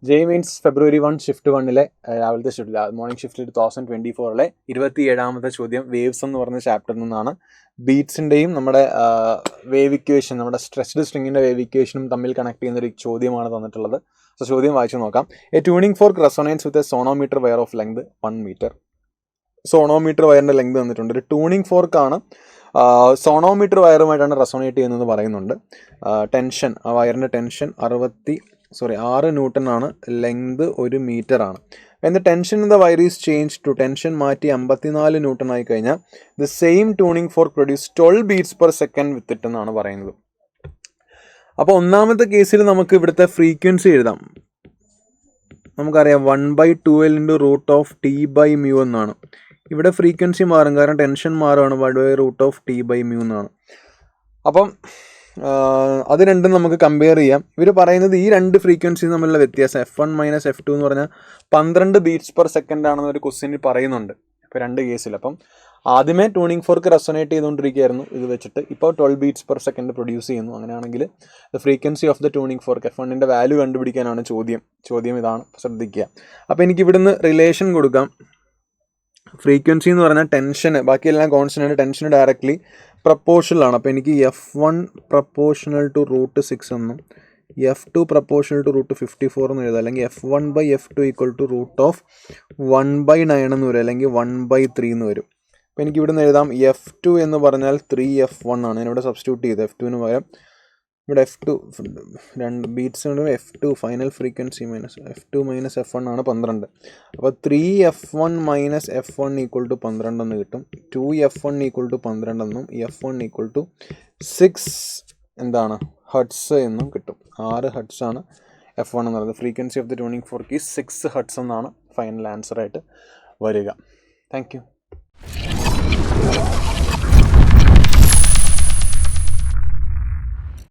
ജെയ് means ഫെബ്രുവരി 1 shift 1 രാവിലത്തെ ഷിഫ്റ്റിൽ morning ഷിഫ്റ്റിൽ 2024 27ാമത്തെ ചോദ്യം waves എന്ന് പറഞ്ഞ ചാപ്റ്ററിൽ നിന്നാണ്. ബീറ്റ്സിൻ്റെയും നമ്മുടെ വേവ് ഇക്വേഷൻ, നമ്മുടെ സ്ട്രെച്ച്ഡ് സ്ട്രിങ്ങിൻ്റെ വേവ് ഇക്വേഷനും തമ്മിൽ കണക്ട് ചെയ്യുന്നൊരു ചോദ്യമാണ് തന്നിട്ടുള്ളത്. സോ ചോദ്യം വായിച്ചു നോക്കാം. A tuning fork resonates with a sonometer wire of length 1 metre. Sonometer വയറിൻ്റെ ലെങ്ത് തന്നിട്ടുണ്ട്. ഒരു ട്യൂണിംഗ് ഫോർക്കാണ്, സോണോമീറ്റർ വയറുമായിട്ടാണ് റെസൊണേറ്റ് ചെയ്യുന്നതെന്ന് പറയുന്നുണ്ട്. ടെൻഷൻ, ആ വയറിൻ്റെ ടെൻഷൻ 6 ന്യൂട്ടൺ ആണ്. ലെങ്ത് 1 മീറ്റർ ആണ്. When the tension in the wire is change to, tension മാറ്റി 54 ന്യൂട്ടൺ ആയി കഴിഞ്ഞാൽ the same tuning fork produce 12 beats per second with it എന്നാണ് പറയുന്നത്. അപ്പോൾ ഒന്നാമത്തെ കേസിൽ നമുക്ക് ഇവിടുത്തെ ഫ്രീക്വൻസി എഴുതാം. നമുക്കറിയാം 1/2L × √T/μ എന്നാണ്. ഇവിടെ ഫ്രീക്വൻസി മാറും, കാരണം ടെൻഷൻ മാറുകയാണ്. 1/√T/μ എന്നാണ്. അപ്പം അത് രണ്ടും നമുക്ക് കമ്പയർ ചെയ്യാം. ഇവർ പറയുന്നത് ഈ രണ്ട് ഫ്രീക്വൻസി തമ്മിലുള്ള വ്യത്യാസം F1 - F2 എന്ന് പറഞ്ഞാൽ 12 ബീറ്റ്സ് പെർ സെക്കൻഡ് ആണെന്ന് ഒരു ക്വസ്റ്റ്യനിൽ പറയുന്നുണ്ട്. ഇപ്പോൾ രണ്ട് കേസിൽ. അപ്പം ആദ്യമേ ട്യൂണിംഗ് ഫോർക്ക് റെസൊനേറ്റ് ചെയ്തുകൊണ്ടിരിക്കുകയായിരുന്നു ഇത് വെച്ചിട്ട്. ഇപ്പോൾ 12 ബീറ്റ്സ് പെർ സെക്കൻഡ് പ്രൊഡ്യൂസ് ചെയ്യുന്നു. അങ്ങനെയാണെങ്കിൽ the frequency of the tuning fork F1ൻ്റെ വാല്യൂ കണ്ടുപിടിക്കാനാണ് ചോദ്യം ഇതാണ്, ശ്രദ്ധിക്കുക. അപ്പോൾ എനിക്ക് ഇവിടുന്ന് റിലേഷൻ കൊടുക്കാം. ഫ്രീക്വൻസി എന്ന് പറഞ്ഞാൽ ടെൻഷന്, ബാക്കിയെല്ലാം കോൺസ്റ്റൻ്റ്, ടെൻഷന് ഡയറക്റ്റ്ലി പ്രപ്പോർഷണൽ ആണ്. അപ്പോൾ എനിക്ക് F1 പ്രപ്പോർഷണൽ ടു √6 എന്നും F2 പ്രപ്പോർഷണൽ ടു √54 എന്ന് എഴുതാം. അല്ലെങ്കിൽ F1/F2 = √1/9 എന്ന് വരും, അല്ലെങ്കിൽ 1/3 എന്ന് വരും. അപ്പോൾ എനിക്ക് ഇവിടുന്ന് എഴുതാം F2 എന്ന് പറഞ്ഞാൽ 3F1 ആണ്. ഞാനിവിടെ സബ്സ്റ്റിറ്റ്യൂട്ട് ചെയ്ത് F2ന് പകരം ഇവിടെ F2 രണ്ട് ബീറ്റ്സ് കൊണ്ട് F2 final frequency F2 - F1 ആണ് 12. അപ്പോൾ 3F1 - F1 = 12 എന്ന് കിട്ടും. 2F1 = 12 എന്നും F1 = 6 എന്താണ് ഹെർട്സ് എന്നും കിട്ടും. 6 ഹെർട്സ് ആണ് F1 എന്ന് പറയുന്നത്. Frequency of the tuning fork 6 hertz എന്നാണ് ഫൈനൽ ആൻസറായിട്ട് വരിക. Thank you.